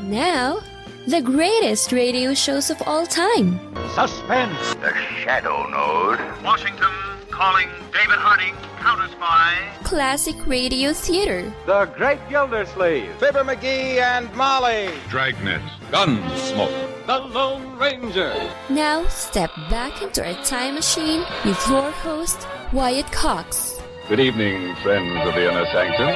Now, the greatest radio shows of all time. Suspense. The Shadow Node. Washington calling David Harding, counter-spy. Classic radio theater. The Great Gildersleeve. Fibber McGee and Molly. Dragnet. Gunsmoke. The Lone Ranger. Now, step back into our time machine with your host, Wyatt Cox. Good evening, friends of the Inner Sanctum.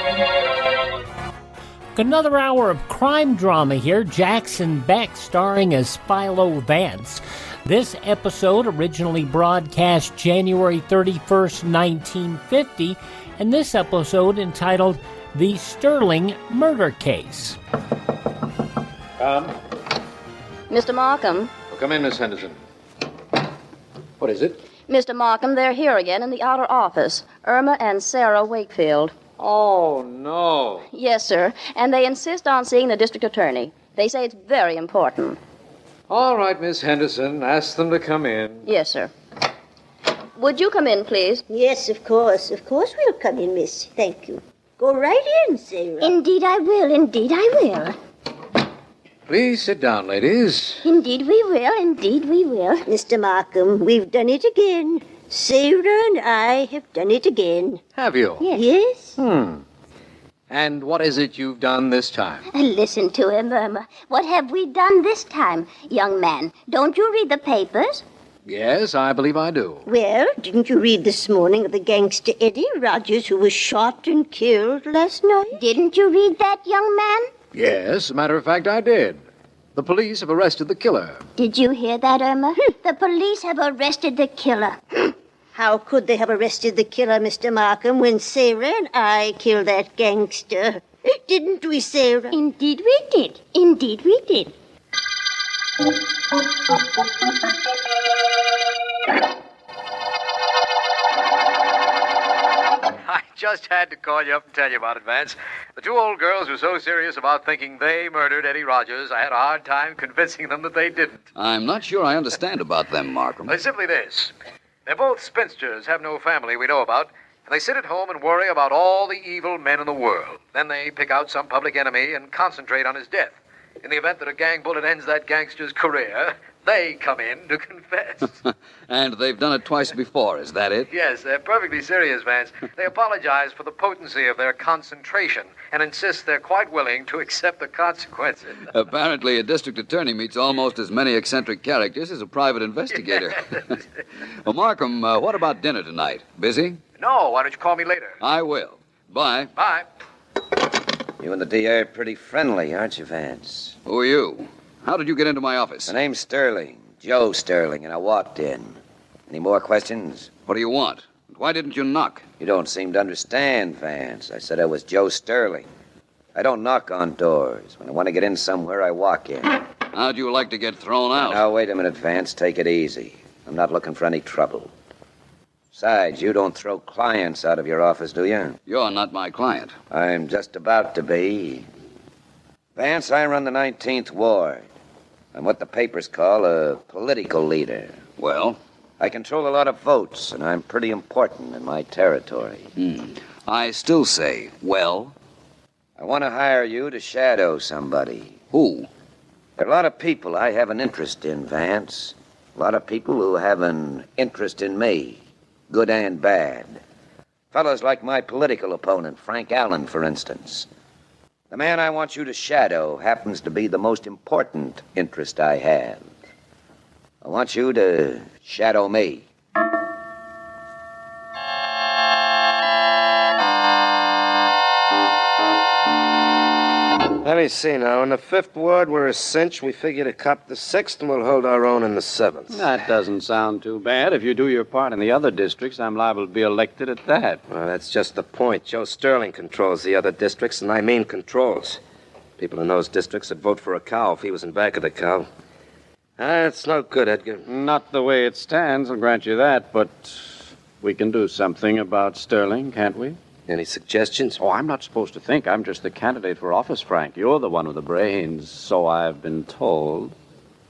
Another hour of crime drama here. Jackson Beck starring as Philo Vance. This episode originally broadcast January 31st, 1950, and this episode entitled The Sterling Murder Case. Come. Mr. Markham. Oh, come in, Miss Henderson. What is it? Mr. Markham, they're here again in the outer office. Irma and Sarah Wakefield. Oh, no. Yes, sir. And they insist on seeing the district attorney. They say it's very important. All right, Miss Henderson. Ask them to come in. Yes, sir. Would you come in, please? Yes, of course. Of course we'll come in, miss. Thank you. Go right in, Sarah. Indeed I will. Indeed I will. Please sit down, ladies. Indeed we will. Indeed we will. Mr. Markham, we've done it again. Sarah and I have done it again. Have you? Yes? And what is it you've done this time? Listen to him, Irma. What have we done this time? Young man, don't you read the papers? Yes, I believe I do. Well, didn't you read this morning of the gangster Eddie Rogers who was shot and killed last night? Didn't you read that, young man? Yes, as a matter of fact, I did. The police have arrested the killer. Did you hear that, Irma? The police have arrested the killer. How could they have arrested the killer, Mr. Markham, when Sarah and I killed that gangster? Didn't we, Sarah? Indeed we did. Indeed we did. I just had to call you up and tell you about it, Vance. The two old girls were so serious about thinking they murdered Eddie Rogers, I had a hard time convincing them that they didn't. I'm not sure I understand about them, Markham. It's simply this. They're both spinsters, have no family we know about, and they sit at home and worry about all the evil men in the world. Then they pick out some public enemy and concentrate on his death. In the event that a gang bullet ends that gangster's career, they come in to confess. And they've done it twice before, is that it? Yes, they're perfectly serious, Vance. They apologize for the potency of their concentration and insist they're quite willing to accept the consequences. Apparently, a district attorney meets almost as many eccentric characters as a private investigator. Yes. Well, Markham, what about dinner tonight? Busy? No, why don't you call me later? I will. Bye. Bye. You and the DA are pretty friendly, aren't you, Vance? Who are you? How did you get into my office? My name's Sterling, Joe Sterling, and I walked in. Any more questions? What do you want? Why didn't you knock? You don't seem to understand, Vance. I said I was Joe Sterling. I don't knock on doors. When I want to get in somewhere, I walk in. How'd you like to get thrown out? Now, wait a minute, Vance. Take it easy. I'm not looking for any trouble. Besides, you don't throw clients out of your office, do you? You're not my client. I'm just about to be. Vance, I run the 19th Ward. I'm what the papers call a political leader. Well? I control a lot of votes, and I'm pretty important in my territory. I still say, well? I want to hire you to shadow somebody. Who? There are a lot of people I have an interest in, Vance. A lot of people who have an interest in me, good and bad. Fellows like my political opponent, Frank Allen, for instance. The man I want you to shadow happens to be the most important interest I have. I want you to shadow me. Let me see now. In the 5th Ward, we're a cinch. We figure to cop the 6th, and we'll hold our own in the 7th. That doesn't sound too bad. If you do your part in the other districts, I'm liable to be elected at that. Well, that's just the point. Joe Sterling controls the other districts, and I mean controls. People in those districts would vote for a cow if he was in back of the cow. It's no good, Edgar. Not the way it stands, I'll grant you that, but we can do something about Sterling, can't we? Any suggestions? Oh, I'm not supposed to think. I'm just the candidate for office, Frank. You're the one with the brains, so I've been told.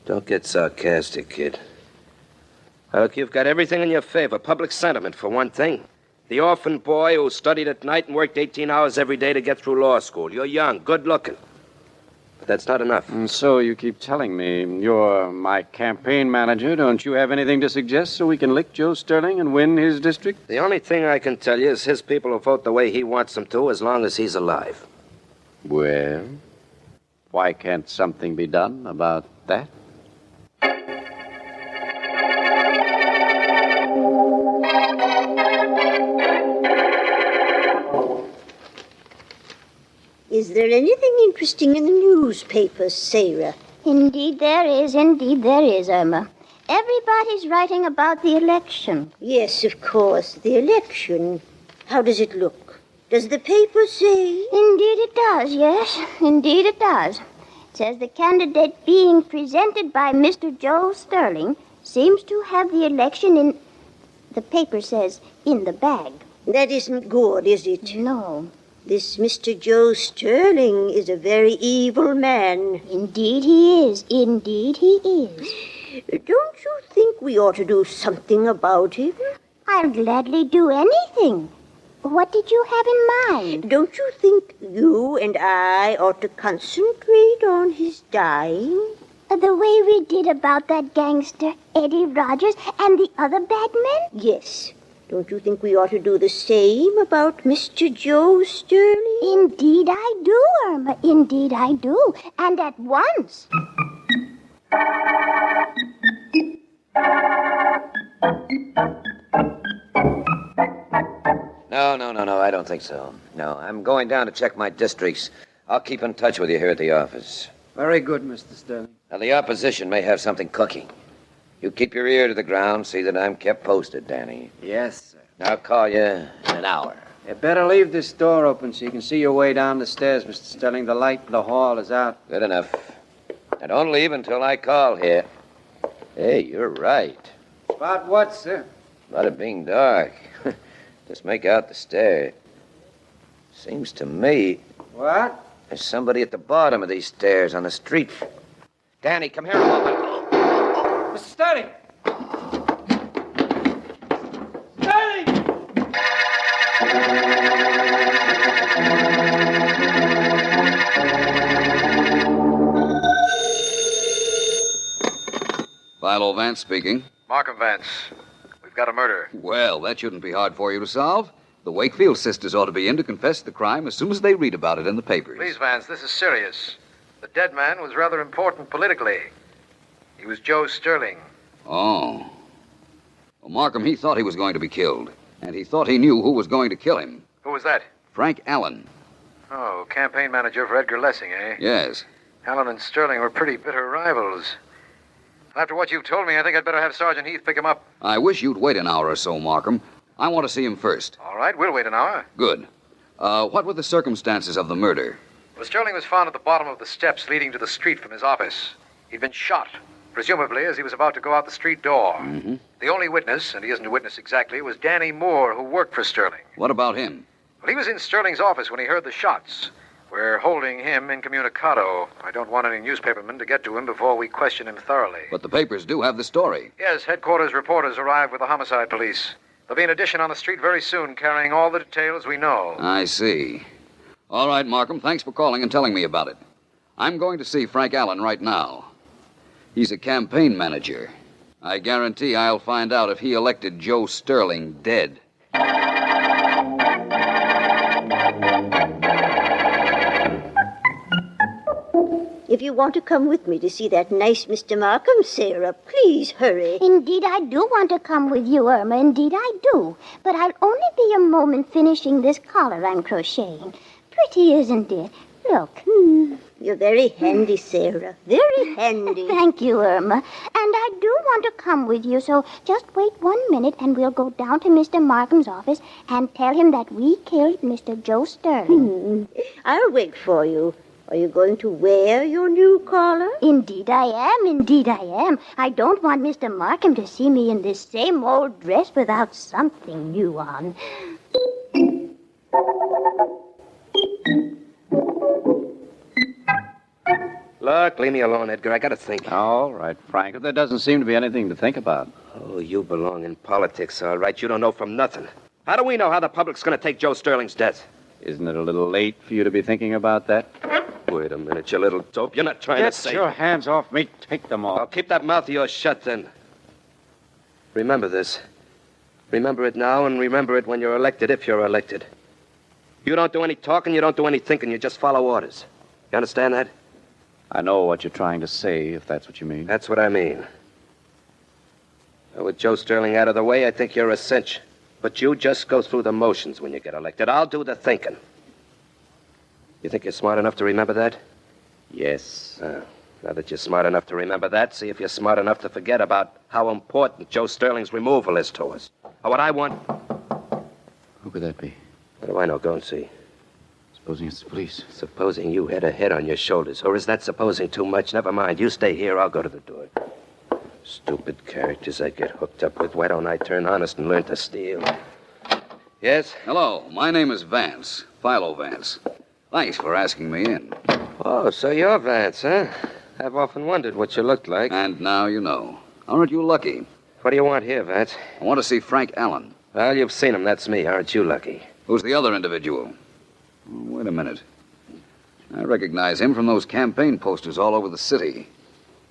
Don't get sarcastic, kid. Look, you've got everything in your favor. Public sentiment, for one thing. The orphan boy who studied at night and worked 18 hours every day to get through law school. You're young, good-looking. But that's not enough. And so you keep telling me you're my campaign manager. Don't you have anything to suggest so we can lick Joe Sterling and win his district? The only thing I can tell you is his people will vote the way he wants them to as long as he's alive. Well, why can't something be done about that? Is there anything interesting in the newspapers, Sarah? Indeed there is, Irma. Everybody's writing about the election. Yes, of course, the election. How does it look? Does the paper say? Indeed it does, yes. Indeed it does. It says the candidate being presented by Mr. Joe Sterling seems to have the election in... The paper says, in the bag. That isn't good, is it? No. This Mr. Joe Sterling is a very evil man. Indeed he is. Indeed he is. Don't you think we ought to do something about him? I'll gladly do anything. What did you have in mind? Don't you think you and I ought to concentrate on his dying? The way we did about that gangster, Eddie Rogers, and the other bad men? Yes. Don't you think we ought to do the same about Mr. Joe Sterling? Indeed I do, Irma. Indeed I do. And at once. No, I don't think so. No, I'm going down to check my districts. I'll keep in touch with you here at the office. Very good, Mr. Sterling. Now, the opposition may have something cooking. You keep your ear to the ground, see that I'm kept posted, Danny. Yes, sir. I'll call you in an hour. You better leave this door open so you can see your way down the stairs, Mr. Sterling. The light in the hall is out. Good enough. Now, don't leave until I call here. Hey, you're right. About what, sir? About it being dark. Just make out the stair. Seems to me What? there's somebody at the bottom of these stairs on the street. Danny, come here a moment. Mr. Sterling! Sterling! Philo Vance speaking. Markham Vance. We've got a murder. Well, that shouldn't be hard for you to solve. The Wakefield sisters ought to be in to confess the crime as soon as they read about it in the papers. Please, Vance, this is serious. The dead man was rather important politically. He was Joe Sterling. Oh. Well, Markham, he thought he was going to be killed. And he thought he knew who was going to kill him. Who was that? Frank Allen. Oh, campaign manager for Edgar Lessing, eh? Yes. Allen and Sterling were pretty bitter rivals. After what you've told me, I think I'd better have Sergeant Heath pick him up. I wish you'd wait an hour or so, Markham. I want to see him first. All right, we'll wait an hour. Good. What were the circumstances of the murder? Well, Sterling was found at the bottom of the steps leading to the street from his office. He'd been shot, presumably as he was about to go out the street door. Mm-hmm. The only witness, and he isn't a witness exactly, was Danny Moore, who worked for Sterling. What about him? Well, he was in Sterling's office when he heard the shots. We're holding him incommunicado. I don't want any newspapermen to get to him before we question him thoroughly. But the papers do have the story. Yes, headquarters reporters arrived with the homicide police. There'll be an addition on the street very soon carrying all the details we know. I see. All right, Markham, thanks for calling and telling me about it. I'm going to see Frank Allen right now. He's a campaign manager. I guarantee I'll find out if he elected Joe Sterling dead. If you want to come with me to see that nice Mr. Markham, Sarah, please hurry. Indeed, I do want to come with you, Irma. Indeed, I do. But I'll only be a moment finishing this collar I'm crocheting. Pretty, isn't it? Look. You're very handy, Sarah. Very handy. Thank you, Irma. And I do want to come with you, so just wait 1 minute and we'll go down to Mr. Markham's office and tell him that we killed Mr. Joe Sterling. I'll wait for you. Are you going to wear your new collar? Indeed I am. Indeed I am. I don't want Mr. Markham to see me in this same old dress without something new on. Look, leave me alone, Edgar. I gotta think. All right, Frank. There doesn't seem to be anything to think about. Oh, you belong in politics, all right. You don't know from nothing. How do we know how the public's gonna take Joe Sterling's death? Isn't it a little late for you to be thinking about that? Wait a minute, you little dope. You're not trying Get to say... your hands off me. Take them off. I'll keep that mouth of yours shut, then. Remember this. Remember it now, and remember it when you're elected, if you're elected. You don't do any talking, you don't do any thinking, you just follow orders. You understand that? I know what you're trying to say, if that's what you mean. That's what I mean. With Joe Sterling out of the way, I think you're a cinch. But you just go through the motions when you get elected. I'll do the thinking. You think you're smart enough to remember that? Yes. Now that you're smart enough to remember that, see if you're smart enough to forget about how important Joe Sterling's removal is to us. Or what I want... Who could that be? What do I know? Go and see. Supposing it's the police. Supposing you had a head on your shoulders. Or is that supposing too much? Never mind. You stay here. I'll go to the door. Stupid characters I get hooked up with. Why don't I turn honest and learn to steal? Yes? Hello. My name is Vance. Philo Vance. Thanks for asking me in. Oh, so you're Vance, huh? I've often wondered what you looked like. And now you know. Aren't you lucky? What do you want here, Vance? I want to see Frank Allen. Well, you've seen him. That's me. Aren't you lucky? Who's the other individual? Oh, wait a minute. I recognize him from those campaign posters all over the city.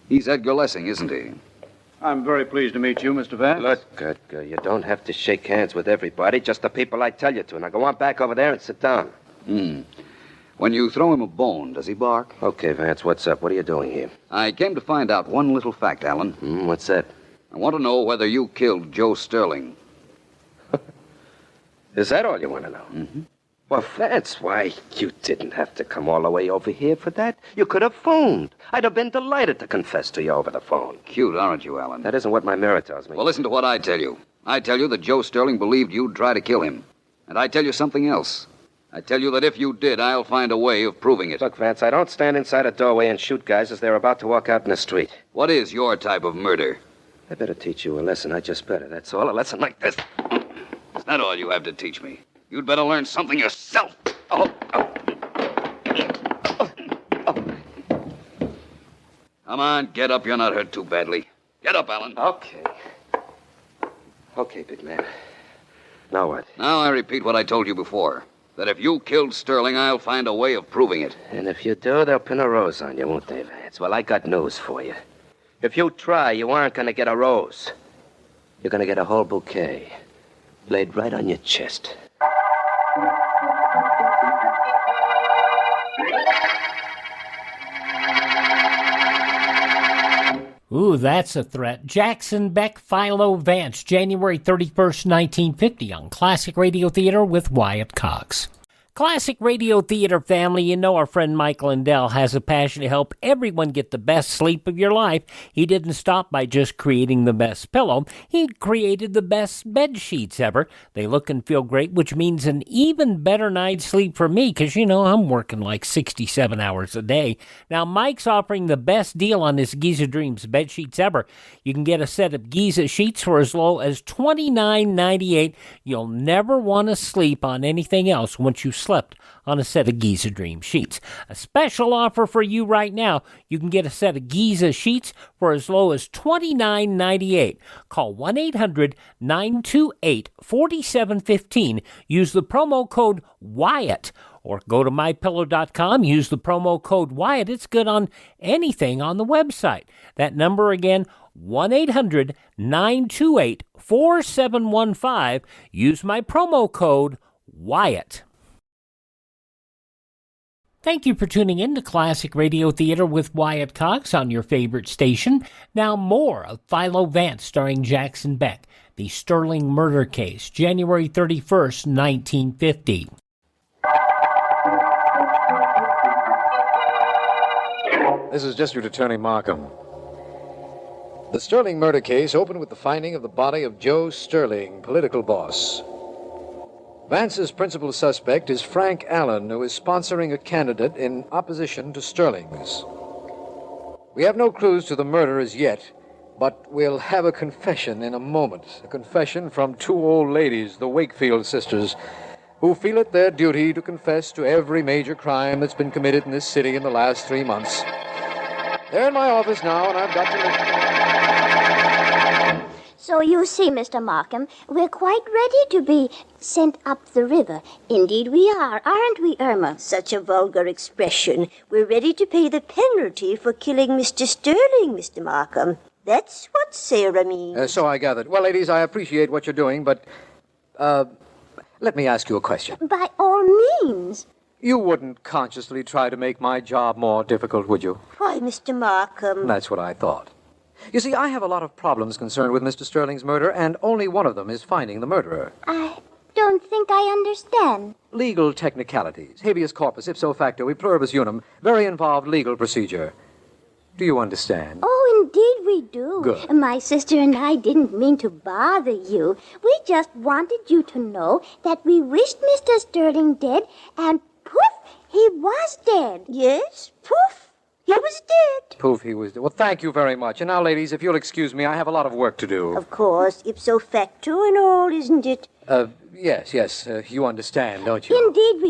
He's Edgar Lessing, isn't he? I'm very pleased to meet you, Mr. Vance. Look, Edgar, you don't have to shake hands with everybody, just the people I tell you to. Now go on back over there and sit down. When you throw him a bone, does he bark? Okay, Vance, what's up? What are you doing here? I came to find out one little fact, Allen. What's that? I want to know whether you killed Joe Sterling. Is that all you want to know? Mm-hmm. Well, Vance, why, you didn't have to come all the way over here for that. You could have phoned. I'd have been delighted to confess to you over the phone. Cute, aren't you, Allen? That isn't what my mirror tells me. Well, listen to what I tell you. I tell you that Joe Sterling believed you'd try to kill him. And I tell you something else. I tell you that if you did, I'll find a way of proving it. Look, Vance, I don't stand inside a doorway and shoot guys as they're about to walk out in the street. What is your type of murder? I better teach you a lesson. I just better. That's all. A lesson like this. Is that all you have to teach me? You'd better learn something yourself. Come on, get up. You're not hurt too badly. Get up, Allen. Okay. Okay, big man. Now what? Now I repeat what I told you before. That if you killed Sterling, I'll find a way of proving it. And if you do, they'll pin a rose on you, won't they, Vance? Well, I got news for you. If you try, you aren't going to get a rose. You're going to get a whole bouquet. Laid right on your chest. Ooh, that's a threat. Jackson Beck, Philo Vance, January 31st, 1950 on Classic Radio Theater with Wyatt Cox. Classic Radio Theater family, you know our friend Mike Lindell has a passion to help everyone get the best sleep of your life. He didn't stop by just creating the best pillow. He created the best bed sheets ever. They look and feel great, which means an even better night's sleep for me, because, you know, I'm working like 67 hours a day. Now, Mike's offering the best deal on his Giza Dreams bed sheets ever. You can get a set of Giza sheets for as low as $29.98. You'll never want to sleep on anything else once you slept on a set of Giza Dream sheets. A special offer for you right now. You can get a set of Giza sheets for as low as $29.98. Call 1-800-928-4715. Use the promo code Wyatt. Or go to mypillow.com, use the promo code Wyatt. It's good on anything on the website. That number again, 1-800-928-4715. Use my promo code Wyatt. Thank you for tuning in to Classic Radio Theater with Wyatt Cox on your favorite station. Now more of Philo Vance starring Jackson Beck, the Sterling murder case, January 31st, 1950. This is District Attorney Markham. The Sterling murder case opened with the finding of the body of Joe Sterling, political boss. Vance's principal suspect is Frank Allen, who is sponsoring a candidate in opposition to Sterling's. We have no clues to the murder as yet, but we'll have a confession in a moment. A confession from two old ladies, the Wakefield sisters, who feel it their duty to confess to every major crime that's been committed in this city in the last 3 months. They're in my office now, and I've got to listen. So you see, Mr. Markham, we're quite ready to be sent up the river. Indeed we are, aren't we, Irma? Such a vulgar expression. We're ready to pay the penalty for killing Mr. Sterling, Mr. Markham. That's what Sarah means. So I gathered. Well, ladies, I appreciate what you're doing, but, let me ask you a question. By all means. You wouldn't consciously try to make my job more difficult, would you? Why, Mr. Markham? That's what I thought. You see, I have a lot of problems concerned with Mr. Sterling's murder, and only one of them is finding the murderer. I don't think I understand. Legal technicalities, habeas corpus, ipso facto, e pluribus unum, very involved legal procedure. Do you understand? Oh, indeed we do. Good. My sister and I didn't mean to bother you. We just wanted you to know that we wished Mr. Sterling dead, and poof, he was dead. Yes, poof. He was dead. Poof, he was dead. Well, thank you very much. And now, ladies, if you'll excuse me, I have a lot of work to do. Of course, ipso facto and all, isn't it? Yes, you understand, don't you? Indeed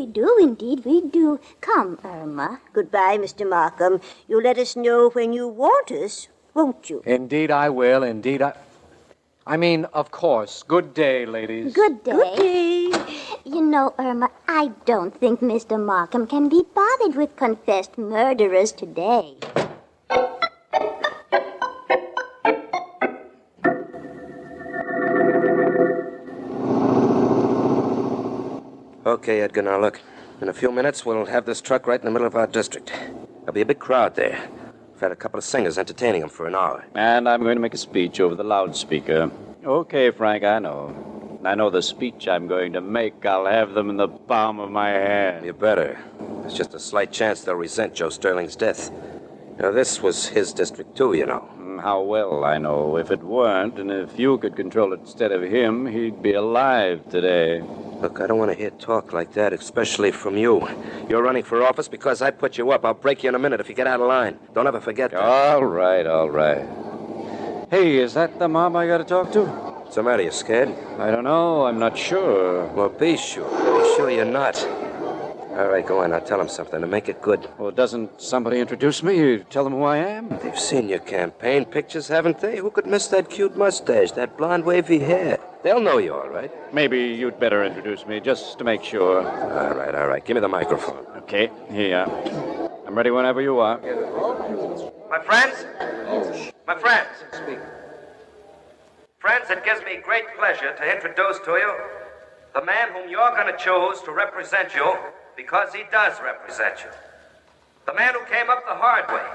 we do. Come, Irma. Goodbye, Mr. Markham. You'll let us know when you want us, won't you? Indeed I will, I mean, of course. Good day, ladies. Good day. Good day. You know, Irma, I don't think Mr. Markham can be bothered with confessed murderers today. Okay, Edgar, now look. In a few minutes, we'll have this truck right in the middle of our district. There'll be a big crowd there. We've had a couple of singers entertaining them for an hour. And I'm going to make a speech over the loudspeaker. Okay, Frank, I know. I know the speech I'm going to make. I'll have them in the palm of my hand. You better. There's just a slight chance they'll resent Joe Sterling's death. Now, this was his district, too, you know. How well I know. If it weren't, and if you could control it instead of him, he'd be alive today. Look, I don't want to hear talk like that, especially from you. You're running for office because I put you up. I'll break you in a minute if you get out of line. Don't ever forget that. All right. Hey, is that the mob I got to talk to? What's the matter? You scared? I don't know. I'm not sure. Well, be sure. Be sure you're not. All right, go on. Now tell them something and make it good. Well, doesn't somebody introduce me? You tell them who I am? They've seen your campaign pictures, haven't they? Who could miss that cute mustache, that blonde wavy hair? They'll know you, all right. Maybe you'd better introduce me, just to make sure. All right. Give me the microphone. Okay, here you are. I'm ready whenever you are. My friends, it gives me great pleasure to introduce to you the man whom you're going to choose to represent you, because he does represent you. The man who came up the hard way,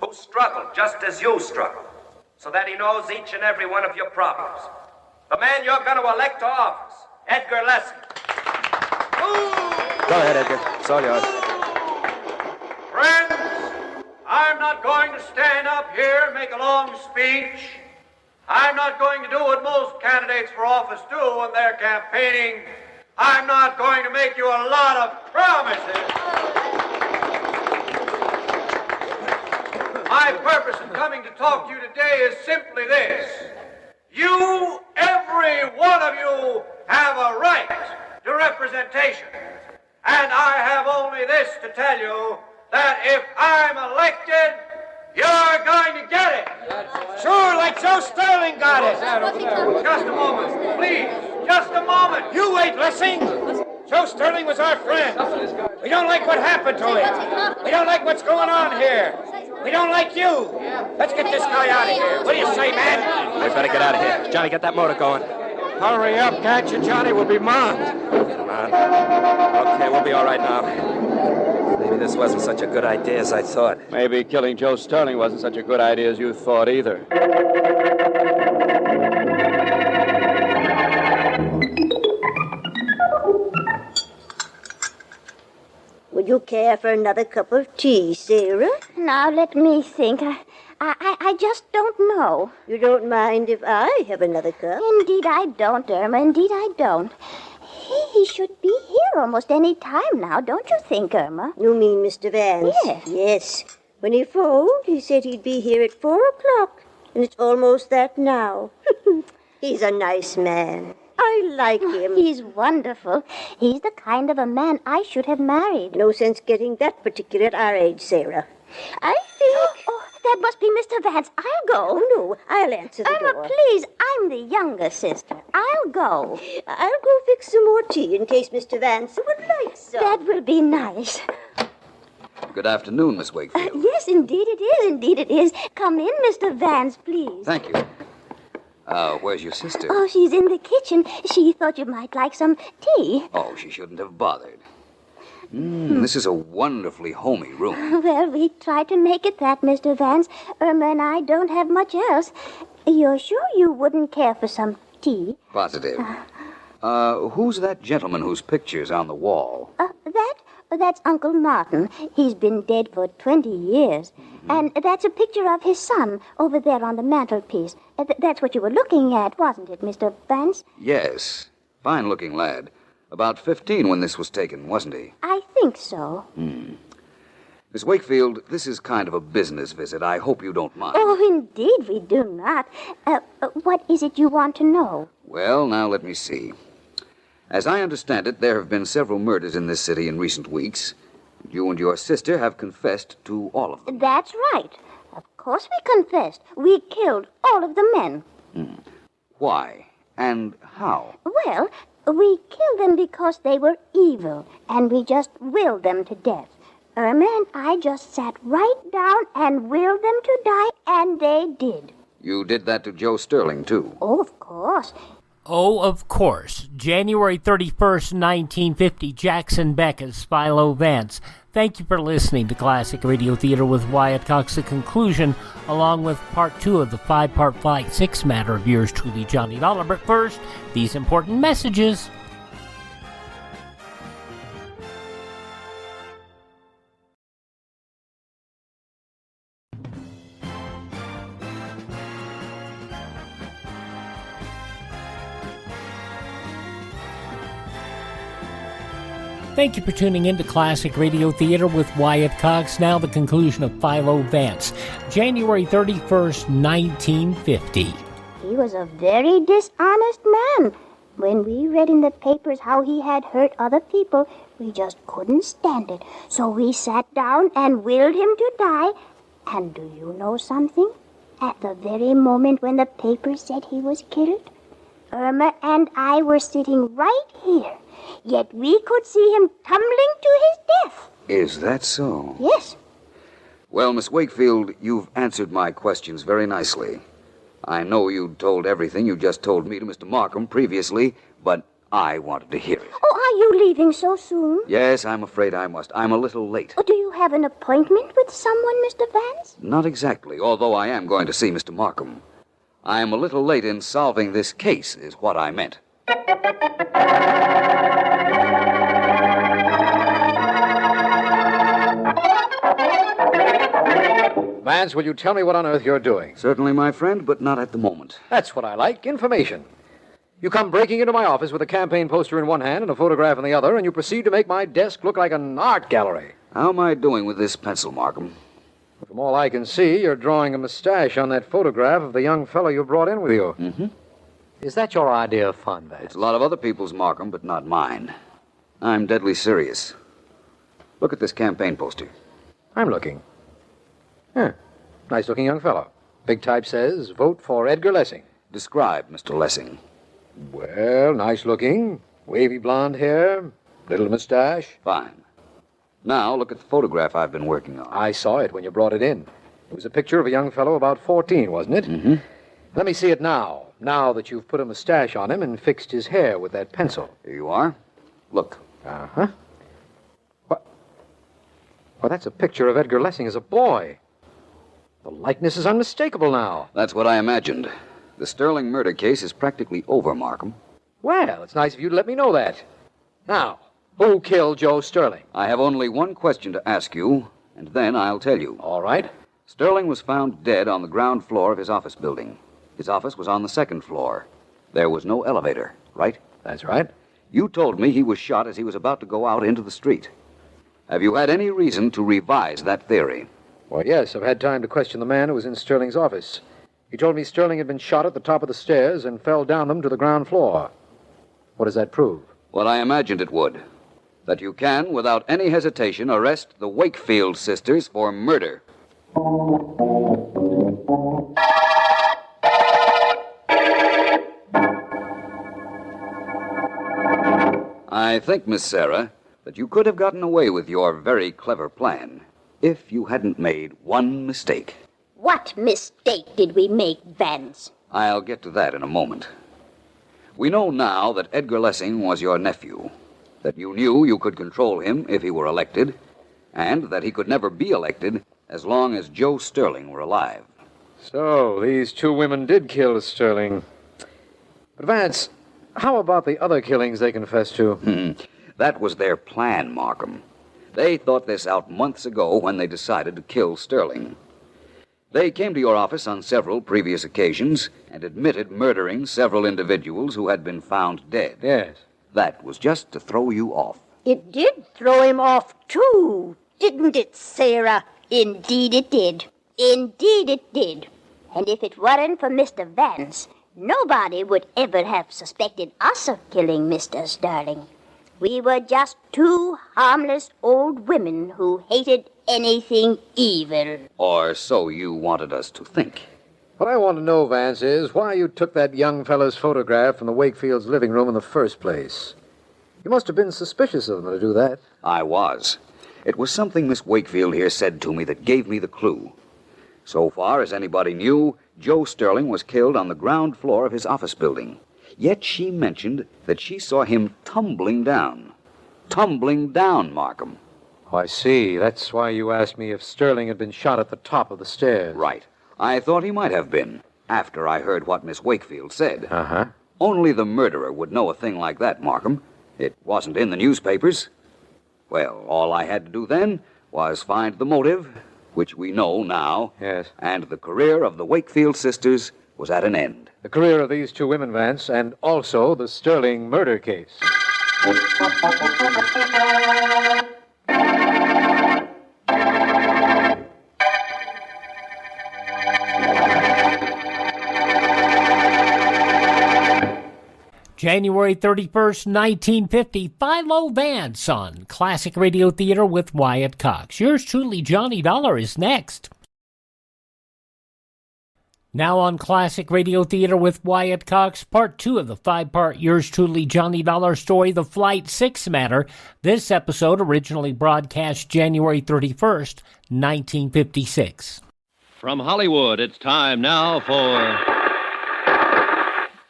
who struggled just as you struggled, so that he knows each and every one of your problems. The man you're going to elect to office, Edgar Leslie. Go ahead, Edgar. It's all yours. Friends, I'm not going to stand up here and make a long speech. I'm not going to do what most candidates for office do when they're campaigning. I'm not going to make you a lot of promises. My purpose in coming to talk to you today is simply this. You, every one of you, have a right to representation. And I have only this to tell you, that if I'm elected, you're going to get it. Sure, like Joe Sterling got it. Just a moment, please. Just a moment. You wait, Lessing. Joe Sterling was our friend. We don't like what happened to him. We don't like what's going on here. We don't like you. Let's get this guy out of here. What do you say, man? We better get out of here. Johnny, get that motor going. Hurry up, catch it, Johnny. We'll be mugged. Come on. Okay, we'll be all right now. Maybe this wasn't such a good idea as I thought. Maybe killing Joe Sterling wasn't such a good idea as you thought either. Would you care for another cup of tea, Sarah? Now, let me think. I just don't know. You don't mind if I have another cup? Indeed I don't, Irma. Indeed I don't. He should be here almost any time now, don't you think, Irma? You mean Mr. Vance? Yes. Yes. When he phoned, he said he'd be here at 4 o'clock, and it's almost that now. He's a nice man. I like him. He's wonderful. He's the kind of a man I should have married. No sense getting that particular at our age, Sarah. I think... That must be Mr. Vance. I'll go. Oh, no, I'll answer the door. Please, I'm the younger sister. I'll go. I'll go fix some more tea in case Mr. Vance would like some. That will be nice. Good afternoon, Miss Wakefield. Yes, indeed it is. Indeed it is. Come in, Mr. Vance, please. Thank you. Where's your sister? Oh, she's in the kitchen. She thought you might like some tea. Oh, she shouldn't have bothered. This is a wonderfully homey room. Well, we tried to make it that, Mr. Vance. Irma and I don't have much else. You're sure you wouldn't care for some tea? Positive. Who's that gentleman whose picture's on the wall? That's Uncle Martin. He's been dead for 20 years. And that's a picture of his son over there on the mantelpiece. That's what you were looking at, wasn't it, Mr. Vance? Yes. Fine-looking lad. About 15 when this was taken, wasn't he? I think so. Miss Wakefield, this is kind of a business visit. I hope you don't mind. Oh, indeed we do not. What is it you want to know? Well, now let me see. As I understand it, there have been several murders in this city in recent weeks. You and your sister have confessed to all of them. That's right. Of course we confessed. We killed all of the men. Why? And how? Well, we killed them because they were evil, and we just willed them to death. Irma and I just sat right down and willed them to die, and they did. You did that to Joe Sterling, too? Oh, of course. Oh, of course. January 31st, 1950, Jackson Beck as Philo Vance. Thank you for listening to Classic Radio Theater with Wyatt Cox. The conclusion, along with part 2 of the 5-part Flight 6 matter of yours truly, Johnny Dollar. But first, these important messages. Thank you for tuning in to Classic Radio Theater with Wyatt Cox. Now the conclusion of Philo Vance, January 31st, 1950. He was a very dishonest man. When we read in the papers how he had hurt other people, we just couldn't stand it. So we sat down and willed him to die. And do you know something? At the very moment when the papers said he was killed, Irma and I were sitting right here. Yet we could see him tumbling to his death. Is that so? Yes. Well, Miss Wakefield, you've answered my questions very nicely. I know you told everything you just told me to Mr. Markham previously, but I wanted to hear it. Oh, are you leaving so soon? Yes, I'm afraid I must. I'm a little late. Oh, do you have an appointment with someone, Mr. Vance? Not exactly, although I am going to see Mr. Markham. I am a little late in solving this case, is what I meant. Vance, will you tell me what on earth you're doing? Certainly, my friend, but not at the moment. That's what I like, information. You come breaking into my office with a campaign poster in one hand and a photograph in the other, and you proceed to make my desk look like an art gallery. How am I doing with this pencil, Markham? From all I can see, you're drawing a mustache on that photograph of the young fellow you brought in with you. Mm-hmm. Is that your idea of fun, Vance? It's a lot of other people's, Markham, but not mine. I'm deadly serious. Look at this campaign poster. I'm looking. Nice-looking young fellow. Big type says, vote for Edgar Lessing. Describe Mr. Lessing. Well, nice-looking, wavy blonde hair, little mustache. Fine. Now, look at the photograph I've been working on. I saw it when you brought it in. It was a picture of a young fellow about 14, wasn't it? Mm-hmm. Let me see it now that you've put a mustache on him and fixed his hair with that pencil. Here you are. Look. Uh-huh. What? Well, that's a picture of Edgar Lessing as a boy. The likeness is unmistakable now. That's what I imagined. The Sterling murder case is practically over, Markham. Well, it's nice of you to let me know that. Now, who killed Joe Sterling? I have only one question to ask you, and then I'll tell you. All right. Sterling was found dead on the ground floor of his office building. His office was on the second floor. There was no elevator, right? That's right. You told me he was shot as he was about to go out into the street. Have you had any reason to revise that theory? Well, yes, I've had time to question the man who was in Sterling's office. He told me Sterling had been shot at the top of the stairs and fell down them to the ground floor. What does that prove? What I imagined it would. That you can, without any hesitation, arrest the Wakefield sisters for murder. I think, Miss Sarah, that you could have gotten away with your very clever plan if you hadn't made one mistake. What mistake did we make, Vance? I'll get to that in a moment. We know now that Edgar Lessing was your nephew, that you knew you could control him if he were elected, and that he could never be elected as long as Joe Sterling were alive. So, these two women did kill Sterling. But, Vance, how about the other killings they confessed to? That was their plan, Markham. They thought this out months ago when they decided to kill Sterling. They came to your office on several previous occasions and admitted murdering several individuals who had been found dead. Yes. That was just to throw you off. It did throw him off, too, didn't it, Sarah? Indeed it did. Indeed it did. And if it weren't for Mr. Vance, nobody would ever have suspected us of killing Mr. Sterling. We were just two harmless old women who hated anything evil. Or so you wanted us to think. What I want to know, Vance, is why you took that young fellow's photograph from the Wakefield's living room in the first place. You must have been suspicious of them to do that. I was. It was something Miss Wakefield here said to me that gave me the clue. So far as anybody knew, Joe Sterling was killed on the ground floor of his office building. Yet she mentioned that she saw him tumbling down. Tumbling down, Markham. Oh, I see. That's why you asked me if Sterling had been shot at the top of the stairs. Right. I thought he might have been, after I heard what Miss Wakefield said. Uh-huh. Only the murderer would know a thing like that, Markham. It wasn't in the newspapers. Well, all I had to do then was find the motive, which we know now. Yes. And the career of the Wakefield sisters was at an end. The career of these two women, Vance, and also the Sterling murder case. January 31st, 1950, Philo Vance on Classic Radio Theater with Wyatt Cox. Yours truly, Johnny Dollar, is next. Now on Classic Radio Theater with Wyatt Cox, part 2 of the 5-part Yours truly, Johnny Dollar story, The Flight 6 Matter. This episode originally broadcast January 31st, 1956. From Hollywood, it's time now for...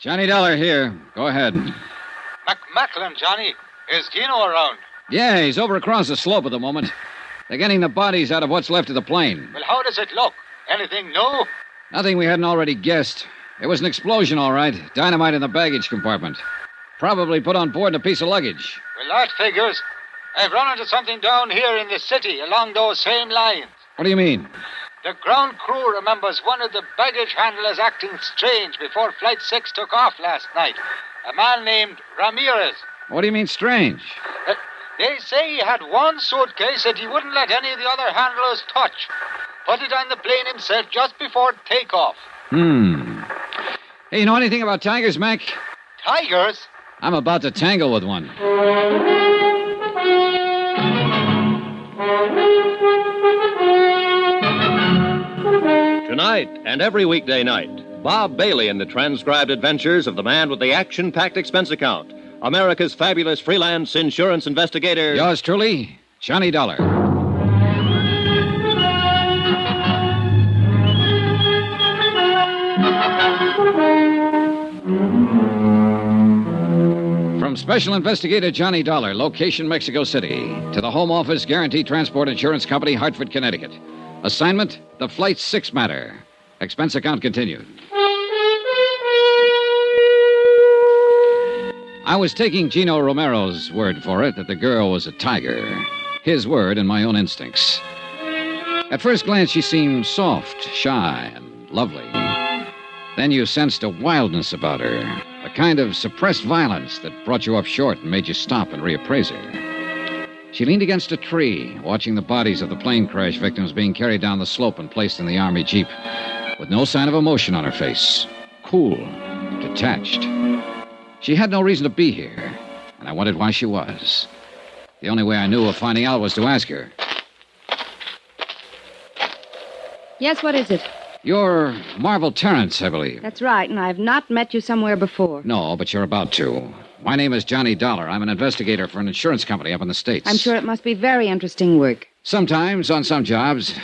Johnny Dollar here. Go ahead. McMacklin, Johnny. Is Gino around? Yeah, he's over across the slope at the moment. They're getting the bodies out of what's left of the plane. Well, how does it look? Anything new? Nothing we hadn't already guessed. It was an explosion, all right. Dynamite in the baggage compartment. Probably put on board in a piece of luggage. Well, that figures. I've run into something down here in the city along those same lines. What do you mean? The ground crew remembers one of the baggage handlers acting strange before Flight 6 took off last night. A man named Ramirez. What do you mean strange? They say he had one suitcase that he wouldn't let any of the other handlers touch. Put it on the plane himself just before takeoff. Hey, you know anything about tigers, Mac? Tigers? I'm about to tangle with one. Tonight and every weekday night, Bob Bailey in the transcribed adventures of the man with the action-packed expense account, America's fabulous freelance insurance investigator... Yours truly, Johnny Dollar. From Special Investigator Johnny Dollar, location Mexico City, to the Home Office Guaranty Transport Insurance Company, Hartford, Connecticut. Assignment, the Flight 6 matter. Expense account continued. I was taking Gino Romero's word for it that the girl was a tiger. His word and my own instincts. At first glance, she seemed soft, shy, and lovely. Then you sensed a wildness about her, a kind of suppressed violence that brought you up short and made you stop and reappraise her. She leaned against a tree, watching the bodies of the plane crash victims being carried down the slope and placed in the Army Jeep, with no sign of emotion on her face. Cool, detached. She had no reason to be here, and I wondered why she was. The only way I knew of finding out was to ask her. Yes, what is it? You're Marvel Terrence, I believe. That's right, and I've not met you somewhere before. No, but you're about to. My name is Johnny Dollar. I'm an investigator for an insurance company up in the States. I'm sure it must be very interesting work. Sometimes, on some jobs.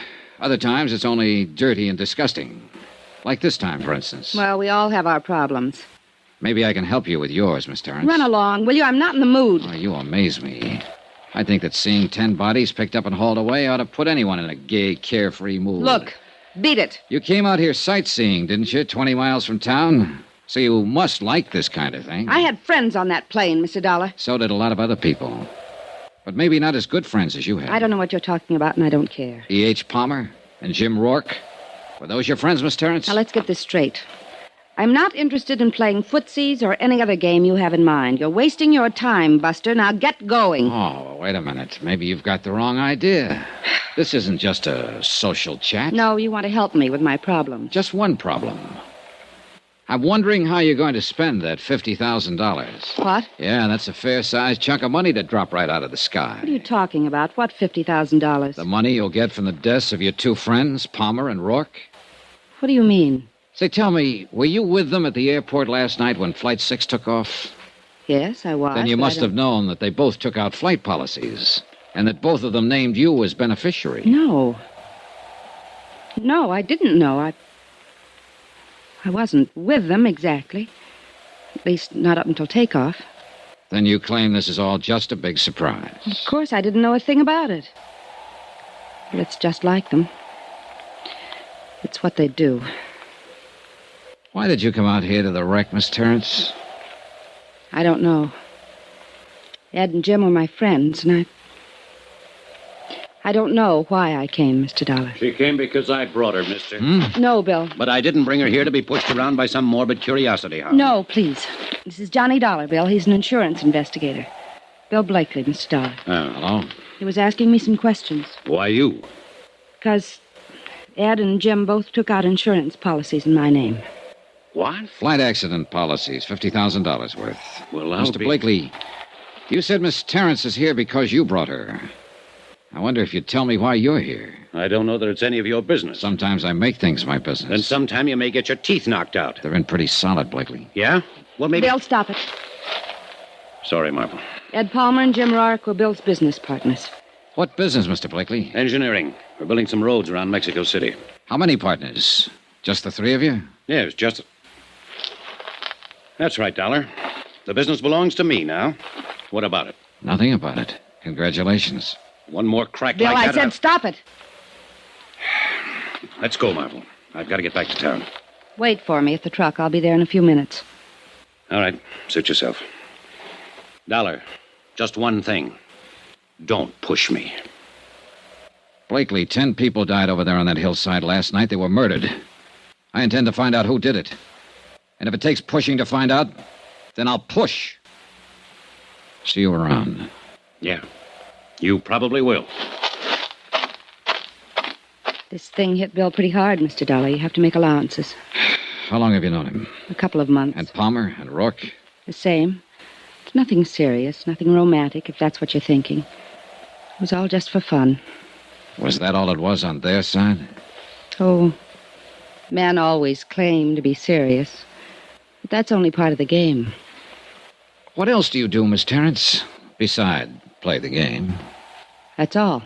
Other times, it's only dirty and disgusting. Like this time, for instance. Well, we all have our problems. Maybe I can help you with yours, Miss Terrence. Run along, will you? I'm not in the mood. Oh, you amaze me. I think that seeing 10 bodies picked up and hauled away ought to put anyone in a gay, carefree mood. Look, beat it. You came out here sightseeing, didn't you? 20 miles from town? So you must like this kind of thing. I had friends on that plane, Mr. Dollar. So did a lot of other people. But maybe not as good friends as you had. I don't know what you're talking about, and I don't care. E.H. Palmer and Jim Rourke. Were those your friends, Miss Terrence? Now, let's get this straight. I'm not interested in playing footsies or any other game you have in mind. You're wasting your time, Buster. Now get going. Oh, wait a minute. Maybe you've got the wrong idea. This isn't just a social chat. No, you want to help me with my problem. Just one problem. I'm wondering how you're going to spend that $50,000. What? Yeah, that's a fair-sized chunk of money to drop right out of the sky. What are you talking about? What $50,000? The money you'll get from the deaths of your two friends, Palmer and Rourke. What do you mean? Say, tell me, were you with them at the airport last night when Flight 6 took off? Yes, I was. Then you must have known that they both took out flight policies, and that both of them named you as beneficiary. No. No, I didn't know. I wasn't with them exactly. At least not up until takeoff. Then you claim this is all just a big surprise. Of course, I didn't know a thing about it. But it's just like them. It's what they do. Why did you come out here to the wreck, Miss Terrence? I don't know. Ed and Jim were my friends, and I don't know why I came, Mr. Dollar. She came because I brought her, mister. No, Bill. But I didn't bring her here to be pushed around by some morbid curiosity, huh? No, please. This is Johnny Dollar, Bill. He's an insurance investigator. Bill Blakely, Mr. Dollar. Oh, hello. He was asking me some questions. Why you? Because Ed and Jim both took out insurance policies in my name. What? Flight accident policies, $50,000 worth. Well, Mr. Blakely, you said Miss Terrence is here because you brought her. I wonder if you'd tell me why you're here. I don't know that it's any of your business. Sometimes I make things my business. Then sometime you may get your teeth knocked out. They're in pretty solid, Blakely. Yeah? Well, maybe... Bill, stop it. Sorry, Marvel. Ed Palmer and Jim Rourke were Bill's business partners. What business, Mr. Blakely? Engineering. We're building some roads around Mexico City. How many partners? Just the three of you? Yes, just... That's right, Dollar. The business belongs to me now. What about it? Nothing about it. Congratulations. One more crack Bill, like I that. said stop it. Let's go, Marvel. I've got to get back to town. Wait for me at the truck. I'll be there in a few minutes. All right. Suit yourself. Dollar, just one thing. Don't push me. Blakely, 10 people died over there on that hillside last night. They were murdered. I intend to find out who did it. And if it takes pushing to find out, then I'll push. See you around. Yeah. You probably will. This thing hit Bill pretty hard, Mr. Dollar. You have to make allowances. How long have you known him? A couple of months. And Palmer and Rourke? The same. It's nothing serious, nothing romantic, if that's what you're thinking. It was all just for fun. Was that all it was on their side? Oh, men always claim to be serious. But that's only part of the game. What else do you do, Miss Terrence, beside play the game? That's all.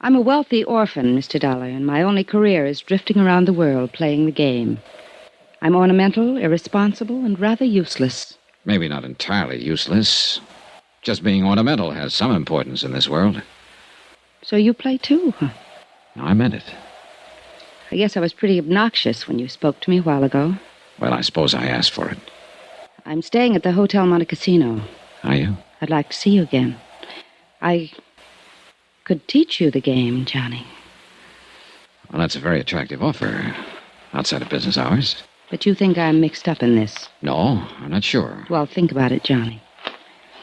I'm a wealthy orphan, Mr. Dollar, and my only career is drifting around the world playing the game. I'm ornamental, irresponsible, and rather useless. Maybe not entirely useless. Just being ornamental has some importance in this world. So you play too, huh? No, I meant it. I guess I was pretty obnoxious when you spoke to me a while ago. Well, I suppose I asked for it. I'm staying at the Hotel Monte Cassino. Are you? I'd like to see you again. I could teach you the game, Johnny. Well, that's a very attractive offer. Outside of business hours. But you think I'm mixed up in this? No, I'm not sure. Well, think about it, Johnny.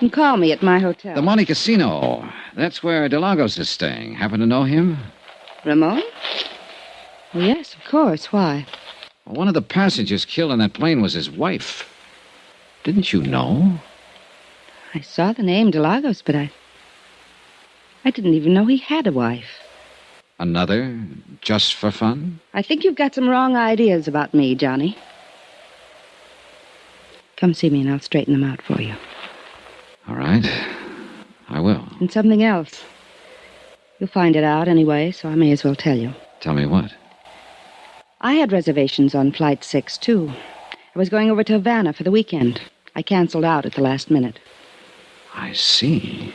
And call me at my hotel. The Monte Cassino. That's where DeLagos is staying. Happen to know him? Ramon? Well, yes, of course. Why? Well, one of the passengers killed on that plane was his wife. Didn't you know? I saw the name DeLagos, but I didn't even know he had a wife. Another just for fun? I think you've got some wrong ideas about me, Johnny. Come see me and I'll straighten them out for you. All right. I will. And something else. You'll find it out anyway, so I may as well tell you. Tell me what? I had reservations on Flight 6, too. I was going over to Havana for the weekend. I canceled out at the last minute. I see.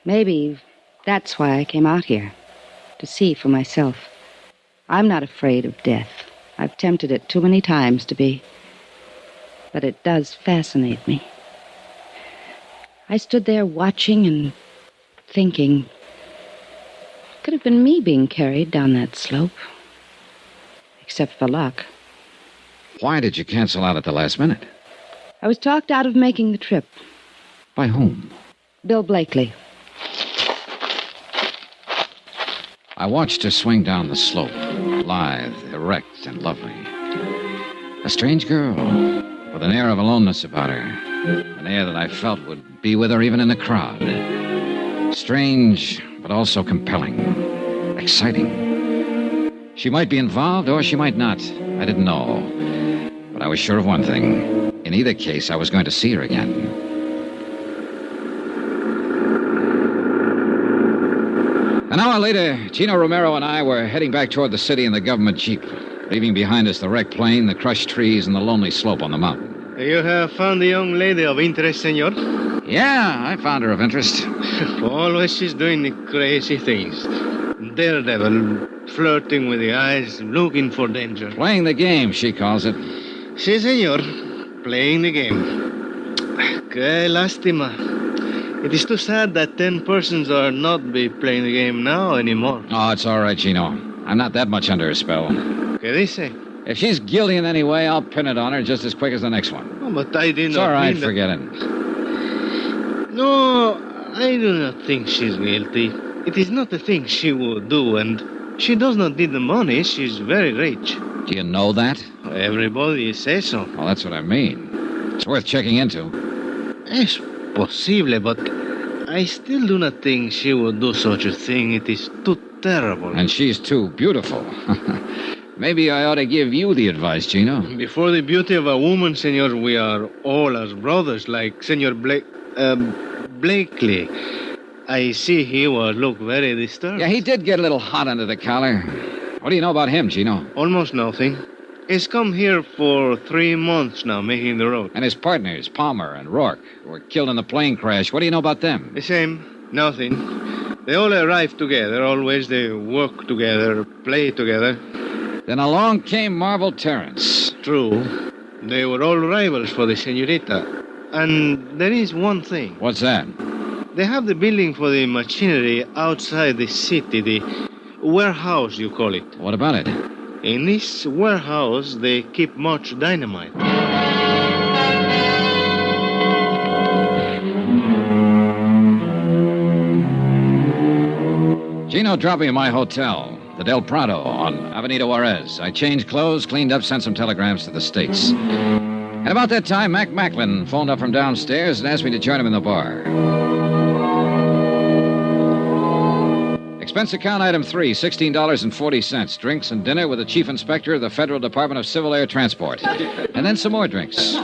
Maybe that's why I came out here. To see for myself. I'm not afraid of death. I've tempted it too many times to be. But it does fascinate me. I stood there watching and thinking. Could have been me being carried down that slope. Except for luck. Why did you cancel out at the last minute? I was talked out of making the trip. By whom? Bill Blakely. I watched her swing down the slope, lithe, erect, and lovely. A strange girl, with an air of aloneness about her. An air that I felt would be with her even in the crowd. Strange, but also compelling. Exciting. She might be involved, or she might not. I didn't know. But I was sure of one thing. In either case, I was going to see her again. An hour later, Chino Romero and I were heading back toward the city in the government jeep, leaving behind us the wrecked plane, the crushed trees, and the lonely slope on the mountain. You have found the young lady of interest, senor? Yeah, I found her of interest. Always she's doing the crazy things. Daredevil, flirting with the eyes, looking for danger. Playing the game, she calls it. Si, senor. Playing the game. Que lástima. It is too sad that 10 persons are not be playing the game now anymore. Oh, it's all right, Chino. I'm not that much under her spell. ¿Qué dice? If she's guilty in any way, I'll pin it on her just as quick as the next one. Oh, but I did It's not all right, mean that... forget it. No, I do not think she's guilty. It is not the thing she would do, and she does not need the money. She's very rich. Do you know that? Everybody says so. Well, that's what I mean. It's worth checking into. Es posible, but I still do not think she would do such a thing. It is too terrible. And she's too beautiful. Maybe I ought to give you the advice, Chino. Before the beauty of a woman, senor, we are all as brothers, like Senor Blakely. I see he will look very disturbed. Yeah, he did get a little hot under the collar. What do you know about him, Chino? Almost nothing. He's come here for 3 months now, making the road. And his partners, Palmer and Rourke, were killed in the plane crash. What do you know about them? The same. Nothing. They all arrive together. Always they work together, play together. Then along came Marvel Terrence. True. They were all rivals for the senorita. And there is one thing. What's that? They have the building for the machinery outside the city, the warehouse, you call it. What about it? In this warehouse, they keep much dynamite. Gino dropped me at my hotel, the Del Prado, on Avenida Juarez. I changed clothes, cleaned up, sent some telegrams to the States. And about that time, Mac Macklin phoned up from downstairs and asked me to join him in the bar. Expense account item 3, $16.40. Drinks and dinner with the chief inspector of the Federal Department of Civil Air Transport. And then some more drinks.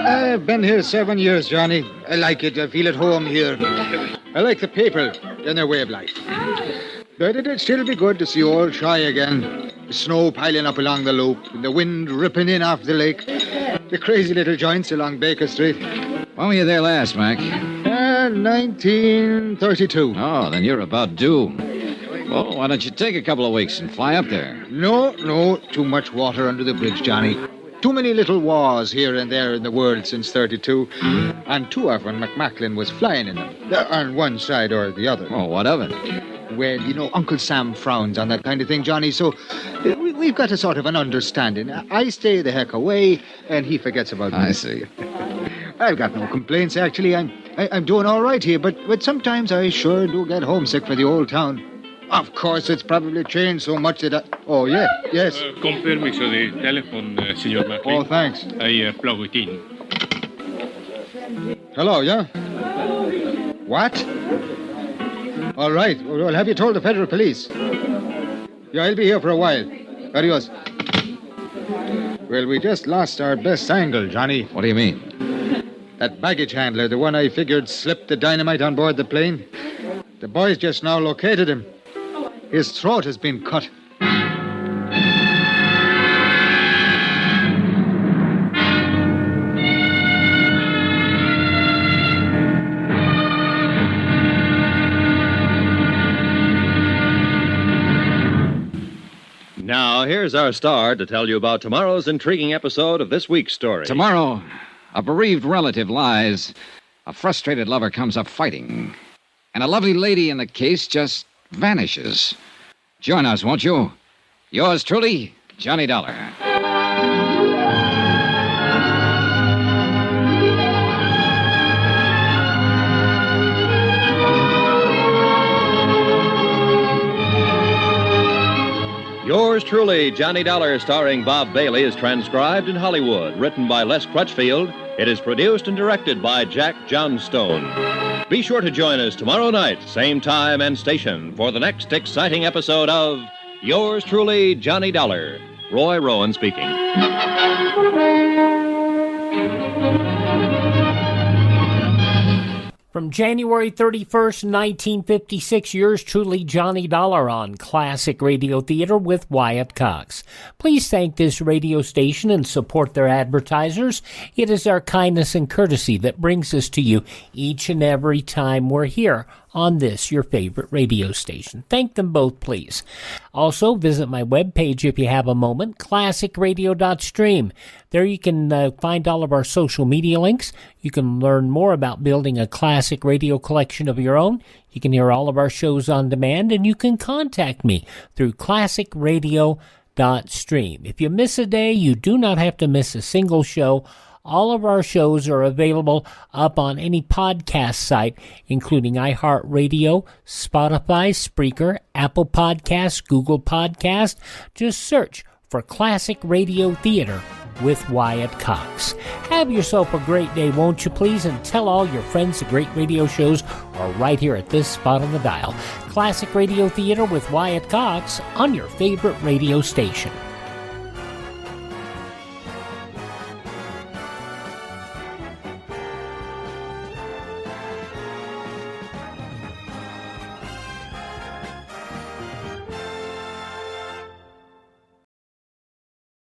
I've been here 7 years, Johnny. I like it. I feel at home here. I like the people and their way of life. But it'd still be good to see old Shy again. The snow piling up along the loop, and the wind ripping in off the lake. The crazy little joints along Baker Street. When were you there last, Mac? 1932. Oh, then you're about due. Well, why don't you take a couple of weeks and fly up there? No. Too much water under the bridge, Johnny. Too many little wars here and there in the world since 32. And too often McMacklin was flying in them. On one side or the other. Oh, what of it? Well, you know, Uncle Sam frowns on that kind of thing, Johnny, so we've got a sort of an understanding. I stay the heck away, and he forgets about me. I see. I've got no complaints, actually. I'm doing all right here, but sometimes I sure do get homesick for the old town. Of course, it's probably changed so much that Oh, yeah, yes. Con permiso de telephone, Senor Macklin. Oh, thanks. I plug it in. Hello, yeah? What? All right. Well, have you told the federal police? Yeah, I'll be here for a while. Adios. Well, we just lost our best angle, Johnny. What do you mean? That baggage handler, the one I figured slipped the dynamite on board the plane. The boys just now located him. His throat has been cut. Now, here's our star to tell you about tomorrow's intriguing episode of this week's story. Tomorrow, a bereaved relative lies. A frustrated lover comes up fighting. And a lovely lady in the case just vanishes. Join us, won't you? Yours truly, Johnny Dollar. Yours truly, Johnny Dollar, starring Bob Bailey, is transcribed in Hollywood. Written by Les Crutchfield. It is produced and directed by Jack Johnstone. Be sure to join us tomorrow night, same time and station, for the next exciting episode of Yours truly, Johnny Dollar. Roy Rowan speaking. From January 31st, 1956, yours truly, Johnny Dollar, on Classic Radio Theater with Wyatt Cox. Please thank this radio station and support their advertisers. It is our kindness and courtesy that brings us to you each and every time we're here on this, your favorite radio station. Thank them both, please. Also, visit my webpage if you have a moment, classicradio.stream. There you can find all of our social media links. You can learn more about building a classic radio collection of your own. You can hear all of our shows on demand, and you can contact me through classicradio.stream. If you miss a day, you do not have to miss a single show. All of our shows are available up on any podcast site, including iHeartRadio, Spotify, Spreaker, Apple Podcasts, Google Podcasts. Just search for Classic Radio Theater with Wyatt Cox. Have yourself a great day, won't you please? And tell all your friends the great radio shows are right here at this spot on the dial. Classic Radio Theater with Wyatt Cox on your favorite radio station.